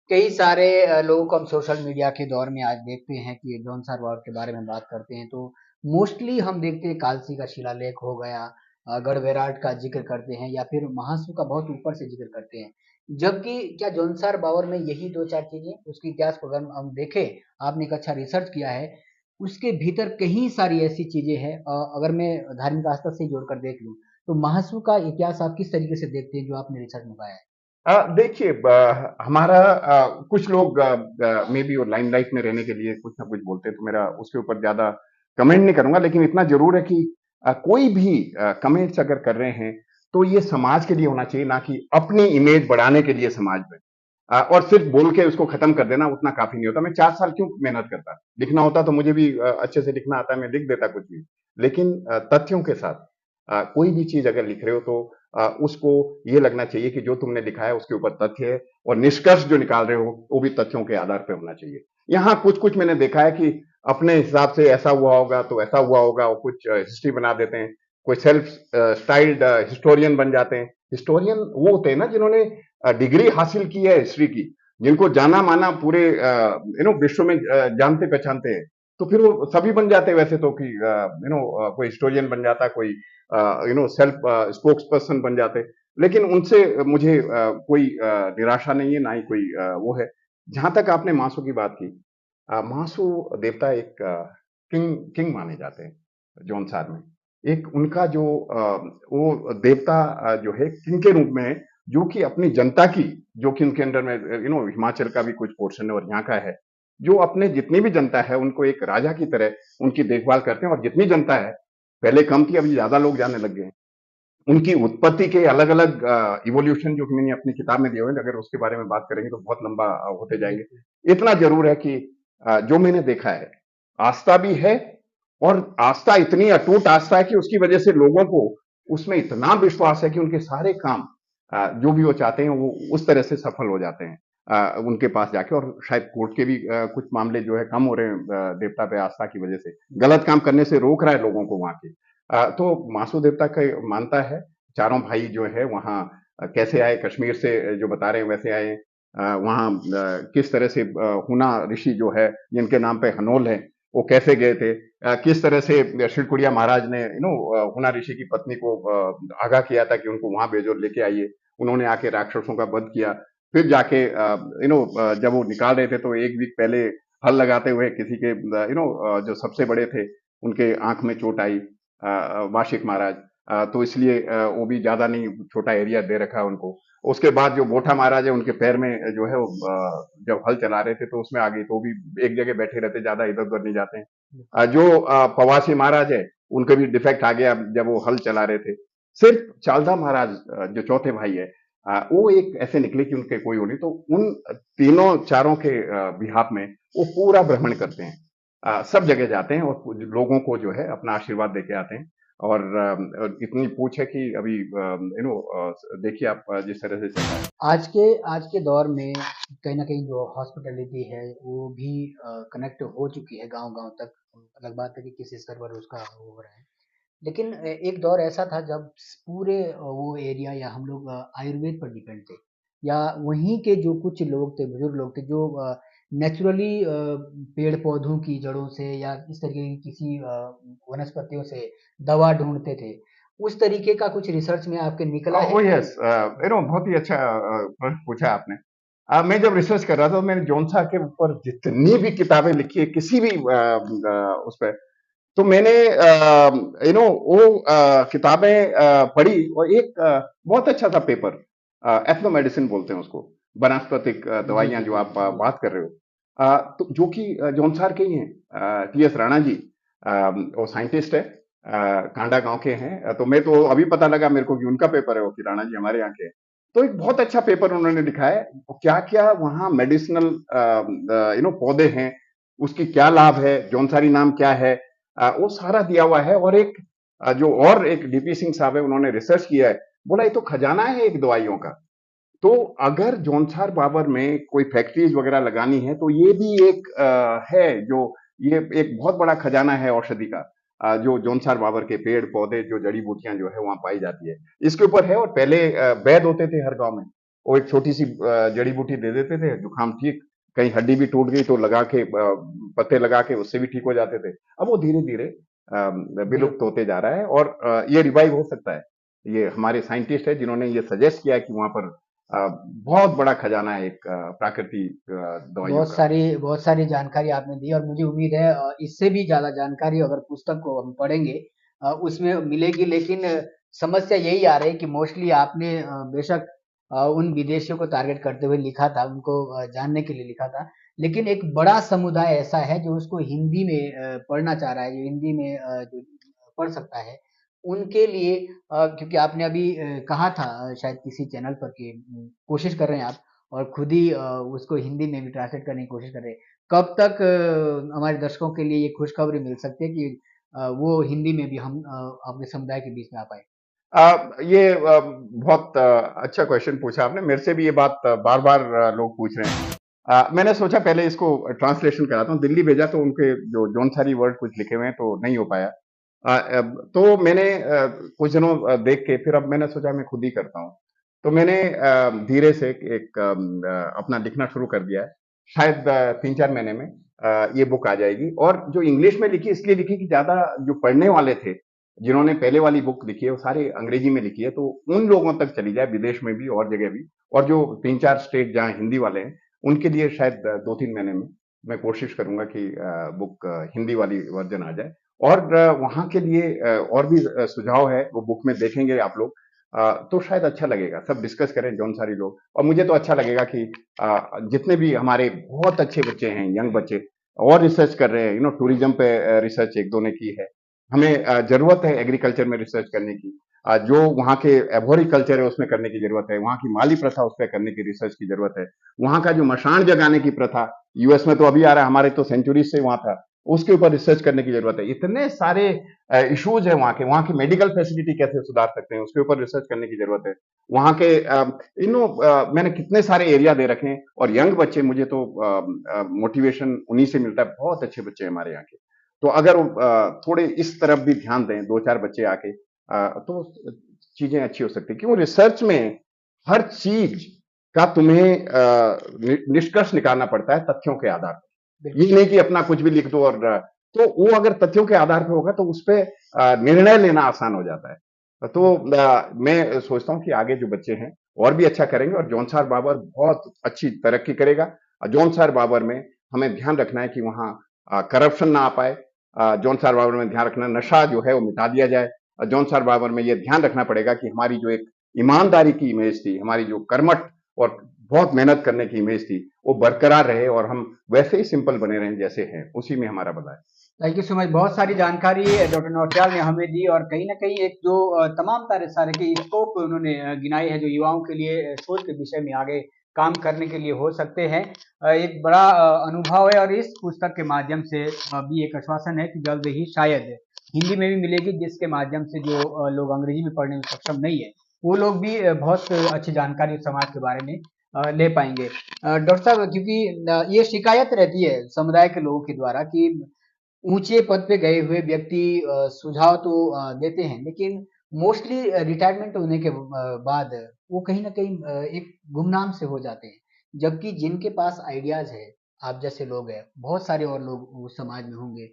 कई सारे लोगों को हम सोशल मीडिया के दौर में आज देखते हैं कि जौनसार वार्ड के बारे में बात करते हैं, तो मोस्टली हम देखते हैं कालसी का शिलालेख हो गया, गढ़वेराट का जिक्र करते हैं, या फिर महासू का बहुत ऊपर से जिक्र करते हैं। जबकि क्या जौनसार बावर में यही दो चार चीजें, उसके इतिहास को अगर हम देखें, आपने एक अच्छा रिसर्च किया है, उसके भीतर कई सारी ऐसी चीजें हैं। अगर मैं धार्मिक आस्था से जोड़कर देख लूं, तो महासू का इतिहास आप किस तरीके से देखते हैं जो आपने रिसर्च में पाया है? देखिए, हमारा कुछ लोग मे बी वो लाइमलाइट में रहने के लिए कुछ ना कुछ बोलते हैं, तो मेरा उसके ऊपर ज्यादा कमेंट नहीं करूंगा, लेकिन इतना जरूर है कि कोई भी कमेंट्स अगर कर रहे हैं तो ये समाज के लिए होना चाहिए, ना कि अपनी इमेज बढ़ाने के लिए समाज में। और सिर्फ बोल के उसको खत्म कर देना उतना काफी नहीं होता। मैं 4 साल क्यों मेहनत करता, लिखना होता तो मुझे भी अच्छे से लिखना आता है, मैं लिख देता कुछ भी। लेकिन तथ्यों के साथ कोई भी चीज अगर लिख रहे हो तो उसको ये लगना चाहिए कि जो तुमने लिखा है उसके ऊपर तथ्य है, और निष्कर्ष जो निकाल रहे हो वो भी तथ्यों के आधार पर होना चाहिए। यहाँ कुछ कुछ मैंने देखा है कि अपने हिसाब से ऐसा हुआ होगा तो ऐसा हुआ होगा, और कुछ हिस्ट्री बना देते हैं, कोई सेल्फ स्टाइल्ड हिस्टोरियन बन जाते हैं। हिस्टोरियन वो होते हैं ना जिन्होंने डिग्री हासिल की है हिस्ट्री की, जिनको जाना माना पूरे विश्व में जानते पहचानते हैं, तो फिर वो सभी बन जाते हैं वैसे तो, कि कोई हिस्टोरियन बन जाता, कोई सेल्फ स्पोक्स पर्सन बन जाते। लेकिन उनसे मुझे कोई निराशा नहीं है, ना ही कोई वो है। जहां तक आपने मासू की बात की, महासु देवता एक किंग किंग माने जाते हैं जौनसार में। एक उनका जो वो देवता जो है किंग के रूप में है, जो कि अपनी जनता की, जो कि उनके अंडर में हिमाचल का भी कुछ पोर्शन है और यहाँ का है, जो अपने जितनी भी जनता है उनको एक राजा की तरह उनकी देखभाल करते हैं। और जितनी जनता है, पहले कम थी, अभी ज्यादा लोग जाने लग गए हैं। उनकी उत्पत्ति के अलग अलग इवोल्यूशन जो मैंने अपनी किताब में दिए हुए हैं, अगर उसके बारे में बात करेंगे तो बहुत लंबा होते जाएंगे। इतना जरूर है कि जो मैंने देखा है, आस्था भी है, और आस्था इतनी अटूट आस्था है कि उसकी वजह से लोगों को उसमें इतना विश्वास है कि उनके सारे काम जो भी वो चाहते हैं वो उस तरह से सफल हो जाते हैं उनके पास जाके। और शायद कोर्ट के भी कुछ मामले जो है कम हो रहे हैं देवता पे आस्था की वजह से, गलत काम करने से रोक रहा है लोगों को वहां के। तो मासू देवता का मानता है। चारों भाई जो है वहाँ कैसे आए, कश्मीर से जो बता रहे हैं वैसे आए। वहाँ किस तरह से हुना ऋषि जो है जिनके नाम पे हनोल है, वो कैसे गए थे। किस तरह से शिवकुड़िया महाराज ने हुना ऋषि की पत्नी को आगाह किया था कि उनको वहां भेजो, लेके आइए। उन्होंने आके राक्षसों का वध किया। फिर जाके जब वो निकाल रहे थे तो एक वीक पहले हल लगाते हुए किसी के जो सबसे बड़े थे उनके आंख में चोट आई, वार्षिक महाराज। तो इसलिए वो भी ज्यादा नहीं, छोटा एरिया दे रखा है उनको। उसके बाद जो बोठा महाराज है उनके पैर में जो है वो जब हल चला रहे थे तो उसमें आ गई, तो वो भी एक जगह बैठे रहते, ज्यादा इधर उधर नहीं जाते हैं। जो पवासी महाराज है उनके भी डिफेक्ट आ गया जब वो हल चला रहे थे। सिर्फ चालदा महाराज जो चौथे भाई है, वो एक ऐसे निकले कि उनके कोई हो नहीं। तो उन तीनों चारों के बिहाफ में वो पूरा भ्रमण करते हैं, सब जगह जाते हैं और लोगों को जो है अपना आशीर्वाद देके आते हैं। और इतनी पूछ है कि अभी देखिए आप जिस तरह से चल रहा है। आज के दौर में कहीं न कहीं जो हॉस्पिटैलिटी है वो भी कनेक्ट हो चुकी है गाँव-गाँव तक। अलग बात है कि किसी स्तर पर उसका हो रहा है। लेकिन एक दौर ऐसा था जब पूरे वो एरिया या हम लोग आयुर्वेद पर डिपेंड थे, या वहीं के जो कुछ लोग थे, बुजुर्ग लोग थे जो नेचुरली पेड़ पौधों की जड़ों से या इस तरीके की किसी वनस्पतियों से दवा ढूंढते थे। उस तरीके का कुछ रिसर्च में आपके निकला है ओ कि यस, बहुत ही अच्छा प्रश्न पूछा आपने। मैं जब रिसर्च कर रहा था तो मैंने जोनसा के ऊपर जितनी भी किताबें लिखी है किसी भी उस पर, तो मैंने वो किताबें पढ़ी। और एक बहुत अच्छा था पेपर, एथनो मेडिसिन बोलते हैं उसको, वनस्पतिक जी दवाइयां जी जो जी आप जी। बात कर रहे हो। तो जो कि जौनसार के ही हैं, टीएस राणा जी। वो साइंटिस्ट है, कांडा गांव के हैं। तो मैं तो अभी पता लगा मेरे को कि उनका पेपर है वो, कि राणा जी हमारे यहाँ के हैं। तो एक बहुत अच्छा पेपर उन्होंने लिखा है, क्या क्या वहाँ मेडिसिनल पौधे हैं, उसकी क्या लाभ है, जौनसारी नाम क्या है, वो सारा दिया हुआ है। और एक जो और एक डीपी सिंह साहब है, उन्होंने रिसर्च किया है, बोला ये तो खजाना है एक दवाइयों का। तो अगर जौनसार बाबर में कोई फैक्ट्रीज वगैरह लगानी है तो ये भी एक है जो, ये एक बहुत बड़ा खजाना है औषधि का। जो जौनसार बाबर के पेड़ पौधे, जो जड़ी बूटियां जो है वहां पाई जाती है, इसके ऊपर है। और पहले वैद होते थे हर गांव में, वो एक छोटी सी जड़ी बूटी दे देते थे, जुकाम ठीक, कहीं हड्डी भी टूट गई तो लगा के पत्ते लगा के उससे भी ठीक हो जाते थे। अब वो धीरे धीरे विलुप्त होते जा रहा है, और ये रिवाइव हो सकता है। ये हमारे साइंटिस्ट है जिन्होंने ये सजेस्ट किया है कि वहां पर बहुत बड़ा खजाना है एक प्राकृतिक दवाइयों का। बहुत सारी जानकारी आपने दी और मुझे उम्मीद है इससे भी ज़्यादा जानकारी अगर पुस्तक को हम पढ़ेंगे उसमें मिलेगी। लेकिन समस्या यही आ रही है कि मोस्टली आपने बेशक उन विदेशियों को टारगेट करते हुए लिखा था, उनको जानने के लिए लिखा था। लेकिन एक बड़ा समुदाय ऐसा है जो उसको हिंदी में पढ़ना चाह रहा है, जो हिंदी में जो पढ़ सकता है, उनके लिए क्योंकि आपने अभी कहा था शायद किसी चैनल पर कि कोशिश कर रहे हैं आप और खुद ही उसको हिंदी में भी ट्रांसलेट करने की कोशिश कर रहे हैं। कब तक हमारे दर्शकों के लिए ये खुशखबरी मिल सकती है कि वो हिंदी में भी हम अपने समुदाय के बीच में आ पाएँ? ये बहुत अच्छा क्वेश्चन पूछा आपने। मेरे से भी ये बात बार बार लोग पूछ रहे हैं। मैंने सोचा पहले इसको ट्रांसलेशन कराता हूँ। दिल्ली भेजा तो उनके जो जौनसारी वर्ड कुछ लिखे हुए हैं तो नहीं हो पाया। तो मैंने कुछ दिनों देख के फिर अब मैंने सोचा मैं खुद ही करता हूँ। तो मैंने धीरे से एक अपना लिखना शुरू कर दिया है। शायद 3-4 महीने में ये बुक आ जाएगी। और जो इंग्लिश में लिखी इसलिए लिखी कि ज्यादा जो पढ़ने वाले थे, जिन्होंने पहले वाली बुक लिखी है वो सारे अंग्रेजी में लिखी है, तो उन लोगों तक चली जाए, विदेश में भी और जगह भी। और जो 3-4 स्टेट जहाँ हिंदी वाले हैं उनके लिए शायद 2-3 महीने में मैं कोशिश करूंगा कि बुक हिंदी वाली वर्जन आ जाए। और वहां के लिए और भी सुझाव है, वो बुक में देखेंगे आप लोग। तो शायद अच्छा लगेगा, सब डिस्कस करें जौन सारी लोग। और मुझे तो अच्छा लगेगा कि जितने भी हमारे बहुत अच्छे बच्चे हैं, यंग बच्चे और रिसर्च कर रहे हैं, टूरिज्म पे रिसर्च एक दो ने की है। हमें जरूरत है एग्रीकल्चर में रिसर्च करने की। जो वहाँ के एबोरिकल्चर है उसमें करने की जरूरत है, वहाँ की माली प्रथा उस पर करने की रिसर्च की जरूरत है। वहाँ का जो मशान जगाने की प्रथा यूएस में तो अभी आ रहा है, हमारे तो सेंचुरीज से वहां था, उसके ऊपर रिसर्च करने की जरूरत है। इतने सारे इश्यूज है वहाँ के मेडिकल फैसिलिटी कैसे सुधार सकते हैं उसके ऊपर रिसर्च करने की जरूरत है। वहाँ के मैंने कितने सारे एरिया दे रखे हैं, और यंग बच्चे, मुझे तो मोटिवेशन उन्हीं से मिलता है, बहुत अच्छे बच्चे हैं हमारे यहाँ के। तो अगर थोड़े इस तरफ भी ध्यान दें, दो चार बच्चे आके, तो चीजें अच्छी हो सकती है। क्यों रिसर्च में हर चीज का तुम्हें निष्कर्ष निकालना पड़ता है तथ्यों के आधार पर। ये नहीं कि अपना कुछ भी लिख दो, और तो वो अगर तथ्यों के आधार पर होगा तो उस पर निर्णय लेना आसान हो जाता है। तो मैं सोचता हूँ कि आगे जो बच्चे हैं और भी अच्छा करेंगे, और जौनसार बाबर बहुत अच्छी तरक्की करेगा। जौनसार बाबर में हमें ध्यान रखना है कि वहाँ करप्शन ना आ पाए। जौनसार बाबर में ध्यान रखना, नशा जो है वो मिटा दिया जाए। जौनसार बाबर में ये ध्यान रखना पड़ेगा कि हमारी जो एक ईमानदारी की इमेज थी, हमारी जो कर्मठ और बहुत मेहनत करने की इमेज थी, वो बरकरार रहे, और हम वैसे ही सिंपल बने रहें जैसे हैं, उसी में हमारा भला है। Thank you so much. बहुत सारी जानकारी डॉक्टर नौटियाल ने हमें दी, और कहीं ना कहीं एक जो तमाम तारे सारे के स्कोप उन्होंने गिनाए हैं जो युवाओं के लिए सोच के विषय में आगे काम करने के लिए हो सकते हैं। एक बड़ा अनुभव है, और इस पुस्तक के माध्यम से भी एक आश्वासन है कि जल्द ही शायद हिंदी में भी मिलेगी, जिसके माध्यम से जो लोग अंग्रेजी में पढ़ने में सक्षम नहीं है वो लोग भी बहुत अच्छी जानकारी समाज के बारे में ले पाएंगे। डॉक्टर साहब, क्योंकि ये शिकायत रहती है समुदाय के लोगों के द्वारा कि ऊंचे पद पे गए हुए व्यक्ति सुझाव तो देते हैं, लेकिन मोस्टली रिटायरमेंट होने के बाद वो कहीं ना कहीं एक गुमनाम से हो जाते हैं, जबकि जिनके पास आइडियाज है, आप जैसे लोग हैं, बहुत सारे और लोग उस समाज में होंगे।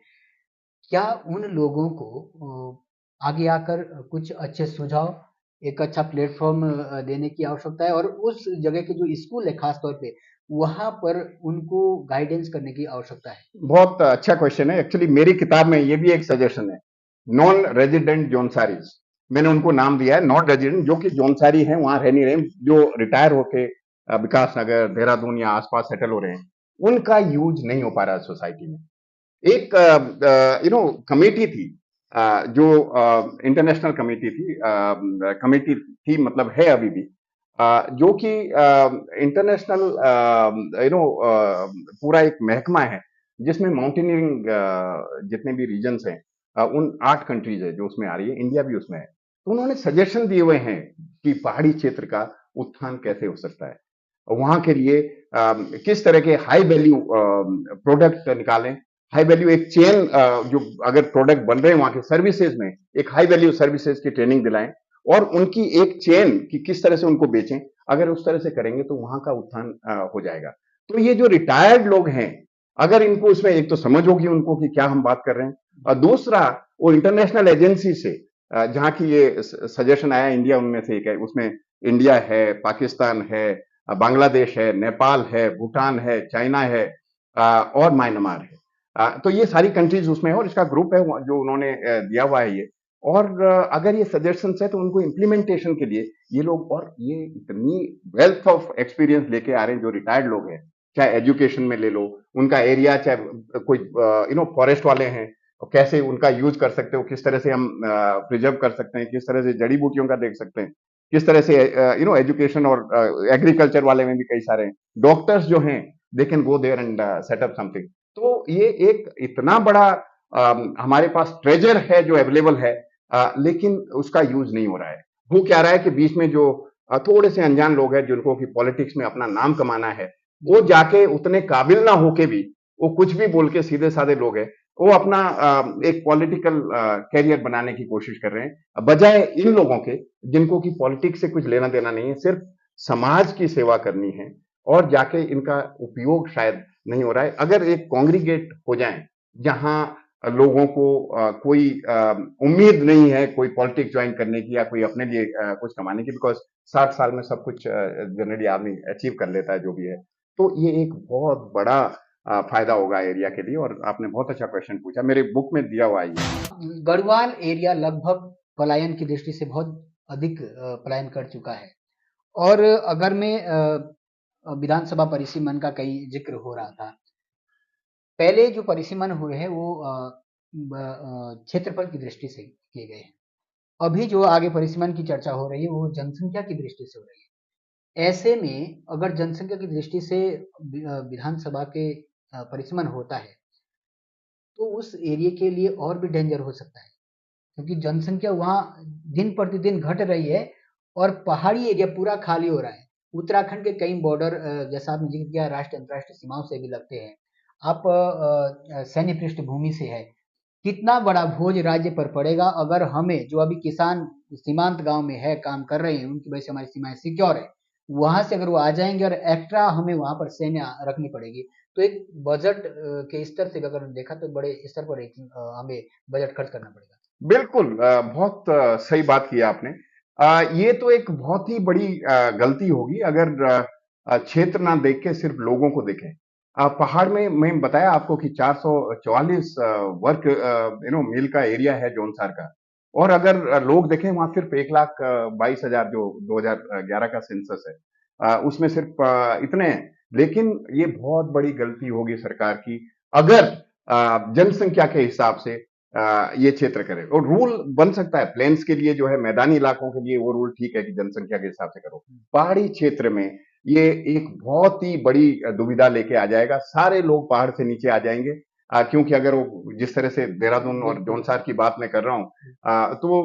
क्या उन लोगों को आगे आकर कुछ अच्छे सुझाव, एक अच्छा प्लेटफॉर्म देने की आवश्यकता है, और उस जगह के जो स्कूल है खास तौर पे वहां पर उनको गाइडेंस करने की आवश्यकता है। बहुत अच्छा क्वेश्चन है। एक्चुअली मेरी किताब में ये भी एक सजेशन है, नॉन रेजिडेंट जोनसारीज। मैंने उनको नाम दिया है नॉन रेजिडेंट, जो कि जोनसारी हैं, वहां रह नहीं रहे, जो रिटायर होके विकास नगर, देहरादून या आसपास सेटल हो रहे हैं, उनका यूज नहीं हो पा रहा है सोसाइटी में। एक कमेटी थी, जो इंटरनेशनल कमेटी थी, मतलब है अभी भी, जो कि इंटरनेशनल पूरा एक महकमा है, जिसमें माउंटेनियरिंग जितने भी रीजन्स हैं, उन 8 कंट्रीज है जो उसमें आ रही है, इंडिया भी उसमें है। तो उन्होंने सजेशन दिए हुए हैं कि पहाड़ी क्षेत्र का उत्थान कैसे हो सकता है, वहां के लिए किस तरह के हाई वैल्यू प्रोडक्ट निकालें। हाई वैल्यू एक चेन, जो अगर प्रोडक्ट बन रहे हैं वहां के सर्विसेज में, एक हाई वैल्यू सर्विसेज की ट्रेनिंग दिलाएं, और उनकी एक चेन की किस तरह से उनको बेचें। अगर उस तरह से करेंगे तो वहां का उत्थान हो जाएगा। तो ये जो रिटायर्ड लोग हैं, अगर इनको इसमें एक तो समझ होगी उनको कि क्या हम बात कर रहे हैं, और दूसरा वो इंटरनेशनल एजेंसी से जहां की ये सजेशन आया, इंडिया उनमें से एक है, उसमें इंडिया है, पाकिस्तान है, बांग्लादेश है, नेपाल है, भूटान है, चाइना है, और म्यांमार है। तो ये सारी कंट्रीज उसमें है, और इसका ग्रुप है जो उन्होंने दिया हुआ है ये। और अगर ये सजेशंस है तो उनको इम्प्लीमेंटेशन के लिए ये लोग, और ये इतनी वेल्थ ऑफ एक्सपीरियंस लेके आ रहे हैं जो रिटायर्ड लोग हैं, चाहे एजुकेशन में ले लो, उनका एरिया, चाहे कोई फॉरेस्ट वाले हैं, कैसे उनका यूज कर सकते हो, किस तरह से हम प्रिजर्व कर सकते हैं, किस तरह से जड़ी बूटियों का देख सकते हैं, किस तरह से एजुकेशन और एग्रीकल्चर वाले में भी कई सारे हैं, डॉक्टर्स जो हैं, they can go there and set up something. तो ये एक इतना बड़ा हमारे पास ट्रेजर है जो अवेलेबल है, लेकिन उसका यूज नहीं हो रहा है। वो क्या रहा है कि बीच में जो थोड़े से अनजान लोग हैं, जिनको कि पॉलिटिक्स में अपना नाम कमाना है, वो जाके उतने काबिल ना होके भी वो कुछ भी बोल के, सीधे साधे लोग हैं, वो अपना एक पॉलिटिकल कैरियर बनाने की कोशिश कर रहे हैं, बजाय इन लोगों के जिनको कि पॉलिटिक्स से कुछ लेना देना नहीं है, सिर्फ समाज की सेवा करनी है, और जाके इनका उपयोग शायद नहीं हो रहा है। अगर एक कॉन्ग्रीगेट हो जाए जहां लोगों को कोई उम्मीद नहीं है कोई पॉलिटिक्स ज्वाइन करने की, या कोई अपने लिए कुछ कमाने की, बिकॉज 60 साल में सब कुछ जनरली आदमी अचीव कर लेता है जो भी है, तो ये एक बहुत बड़ा फायदा होगा एरिया के लिए। और आपने बहुत अच्छा क्वेश्चन पूछा, मेरे बुक में दिया हुआ है ये। गढ़वाल एरिया लगभग पलायन की दृष्टि से बहुत अधिक पलायन कर चुका है। और अगर मैं विधानसभा परिसीमन का कई जिक्र हो रहा था, पहले जो परिसीमन हुए हैं वो क्षेत्रफल की दृष्टि से किए गए हैं। अभी जो आगे परिसीमन की चर्चा हो रही है वो जनसंख्या की दृष्टि से हो रही है। ऐसे में अगर जनसंख्या की दृष्टि से विधानसभा के परिसीमन होता है तो उस एरिया के लिए और भी डेंजर हो सकता है, क्योंकि जनसंख्या वहाँ दिन प्रतिदिन घट रही है और पहाड़ी एरिया पूरा खाली हो रहा है। उत्तराखंड के कई बॉर्डर जैसा आपने जिक्र किया राष्ट्रीय अंतर्राष्ट्रीय सीमाओं से भी लगते हैं। आप सैन्य पृष्ठभूमि से है। कितना बड़ा बोझ राज्य पर पड़ेगा अगर हमें जो अभी किसान सीमांत गांव में है काम कर रहे हैं उनकी वजह से हमारी सीमाएं सिक्योर है, वहां से अगर वो आ जाएंगे और एक्स्ट्रा हमें वहां पर सैन्य रखनी पड़ेगी तो एक बजट के स्तर से अगर देखा तो बड़े स्तर पर एक हमें बजट खर्च करना पड़ेगा। बिल्कुल बहुत सही बात की आपने। ये तो एक बहुत ही बड़ी गलती होगी अगर क्षेत्र ना देख के सिर्फ लोगों को देखें। पहाड़ में मैं बताया आपको कि 444 वर्ग मील का एरिया है जोनसार का, और अगर लोग देखें वहां सिर्फ 1,22,000 जो 2011 का सेंसस है, उसमें सिर्फ इतने हैं। लेकिन ये बहुत बड़ी गलती होगी सरकार की अगर जनसंख्या के हिसाब से ये क्षेत्र करे। और रूल बन सकता है प्लेन्स के लिए, जो है मैदानी इलाकों के लिए वो रूल ठीक है कि जनसंख्या के हिसाब से करो। पहाड़ी क्षेत्र में ये एक बहुत ही बड़ी दुविधा लेके आ जाएगा। सारे लोग पहाड़ से नीचे आ जाएंगे, क्योंकि अगर वो जिस तरह से देहरादून और जोनसार की बात मैं कर रहा हूँ, तो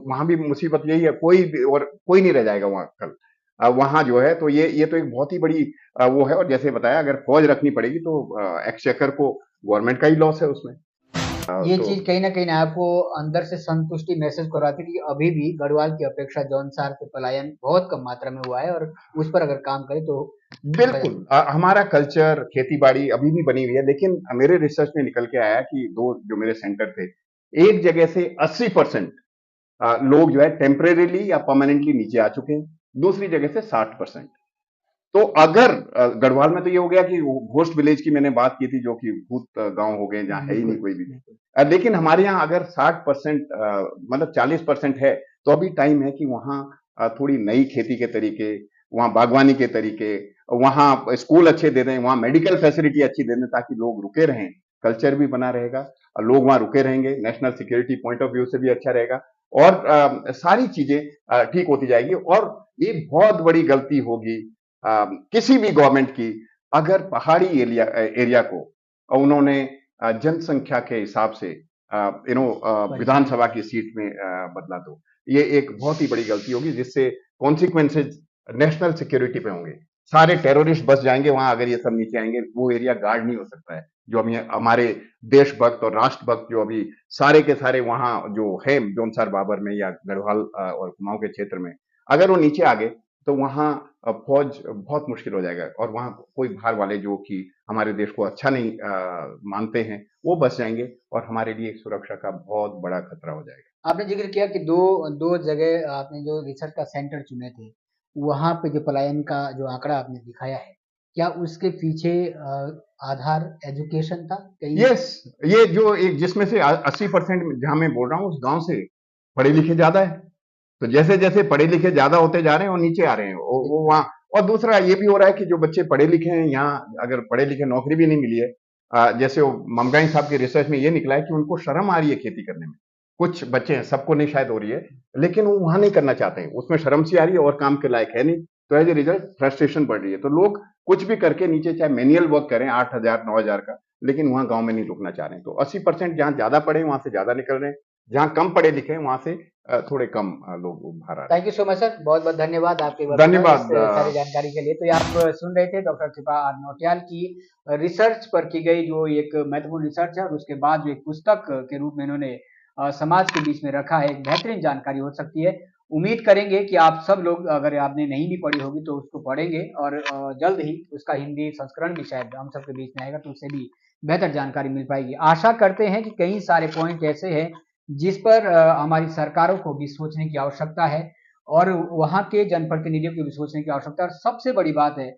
वहां भी मुसीबत यही है, कोई नहीं रह जाएगा वहां कल। वहां जो है तो ये तो एक बहुत ही बड़ी वो है। और जैसे बताया अगर फौज रखनी पड़ेगी तो एक्सचेकर को गवर्नमेंट का ही लॉस है उसमें। ये तो चीज कहीं ना आपको अंदर से संतुष्टि महसूस करवाती है कि अभी भी गढ़वाल की अपेक्षा जौनसार से पलायन बहुत कम मात्रा में हुआ है और उस पर अगर काम करें तो बिल्कुल हमारा कल्चर खेती बाड़ी अभी भी बनी हुई है। लेकिन मेरे रिसर्च में निकल के आया कि दो जो मेरे सेंटर थे, एक जगह से 80% लोग जो है टेम्परेरीली या परमानेंटली नीचे आ चुके हैं, दूसरी जगह से 60%। तो अगर गढ़वाल में तो ये हो गया कि घोस्ट विलेज की मैंने बात की थी, जो कि भूत गांव हो गए जहां है ही नहीं कोई भी। लेकिन हमारे यहाँ अगर 60% मतलब 40% है, तो अभी टाइम है कि वहां थोड़ी नई खेती के तरीके, वहां बागवानी के तरीके, वहां स्कूल अच्छे दे दें, वहां मेडिकल फैसिलिटी अच्छी दे दें, ताकि लोग रुके रहें। कल्चर भी बना रहेगा और लोग वहां रुके रहेंगे, national security point of view से भी अच्छा रहेगा, और सारी चीजें ठीक होती जाएगी। और ये बहुत बड़ी गलती होगी किसी भी गवर्नमेंट की अगर पहाड़ी एरिया को उन्होंने जनसंख्या के हिसाब से विधानसभा की सीट में बदला। तो ये एक बहुत ही बड़ी गलती होगी, जिससे कॉन्सिक्वेंसेज नेशनल सिक्योरिटी पे होंगे। सारे टेररिस्ट बस जाएंगे वहां अगर ये सब नीचे आएंगे। वो एरिया गार्ड नहीं हो सकता है। जो अभी हमारे देशभक्त और राष्ट्रभक्त जो अभी सारे के सारे वहां जो है जोनसार बाबर में या गढ़वाल और कुमाऊं के क्षेत्र में, अगर वो नीचे आ गए तो वहां फौज बहुत मुश्किल हो जाएगा। और वहां कोई बाहर वाले जो कि हमारे देश को अच्छा नहीं मानते हैं, वो बच जाएंगे, और हमारे लिए एक सुरक्षा का बहुत बड़ा खतरा हो जाएगा। आपने जिक्र किया कि दो दो जगह आपने जो रिसर्च का सेंटर चुने थे वहां पे जो पलायन का जो आंकड़ा आपने दिखाया है, क्या उसके पीछे आधार एजुकेशन था कहीं? यस, ये जो एक जिसमें से 80% जहां मैं बोल रहा हूँ उस गांव से पढ़े लिखे ज्यादा है। तो जैसे जैसे पढ़े लिखे ज्यादा होते जा रहे हैं और नीचे आ रहे हैं वो वहां। और दूसरा ये भी हो रहा है कि जो बच्चे पढ़े लिखे हैं यहाँ अगर पढ़े लिखे नौकरी भी नहीं मिली है, जैसे वो ममगाई साहब की रिसर्च में ये निकला है कि उनको शर्म आ रही है खेती करने में। कुछ बच्चे हैं, सबको नहीं शायद हो रही है, लेकिन वो वहां नहीं करना चाहते हैं, उसमें शर्म सी आ रही है और काम के लायक है नहीं। तो एज ए रिजल्ट फ्रस्ट्रेशन बढ़ रही है। तो लोग कुछ भी करके नीचे चाहे मैनुअल वर्क करें 8,000 9,000 का, लेकिन वहां गांव में नहीं रुकना चाह रहे हैं। तो 80% जहां ज्यादा पढ़े वहां से ज्यादा निकल रहे हैं, जहां कम पढ़े लिखे हैं वहां से थोड़े कम लोग बाहर आ रहे thank you so much sir, बहुत बहुत धन्यवाद आपके हैं। इस धन्यवाद। सारी जानकारी के लिए। तो ये आप सुन रहे थे डॉक्टर कृपा आर नौटियाल की रिसर्च पर की गई जो एक महत्वपूर्ण रिसर्च है और उसके बाद जो एक पुस्तक के रूप में इन्होंने समाज के बीच में रखा है, एक बेहतरीन जानकारी हो सकती है। उम्मीद करेंगे कि आप सब लोग अगर आपने नहीं भी पढ़ी होगी तो उसको पढ़ेंगे और जल्द ही उसका हिंदी संस्करण भी शायद हम सबके बीच में आएगा तो उससे भी बेहतर जानकारी मिल पाएगी। आशा करते हैं कि कई सारे पॉइंट ऐसे हैं जिस पर हमारी सरकारों को भी सोचने की आवश्यकता है और वहां के जनप्रतिनिधियों की भी सोचने की आवश्यकता है। और सबसे बड़ी बात है,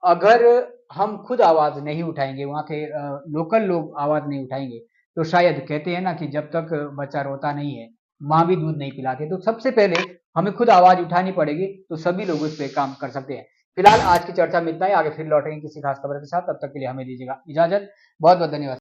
अगर हम खुद आवाज नहीं उठाएंगे, वहां के लोकल लोग आवाज नहीं उठाएंगे, तो शायद कहते हैं ना कि जब तक बच्चा रोता नहीं है माँ भी दूध नहीं पिलाती। तो सबसे पहले हमें खुद आवाज उठानी पड़ेगी, तो सभी लोग उस पर काम कर सकते हैं। फिलहाल आज की चर्चा में इतना ही, आगे फिर लौटेंगे किसी खास खबर के साथ, तब तक के लिए हमें दीजिएगा इजाजत। बहुत बहुत धन्यवाद।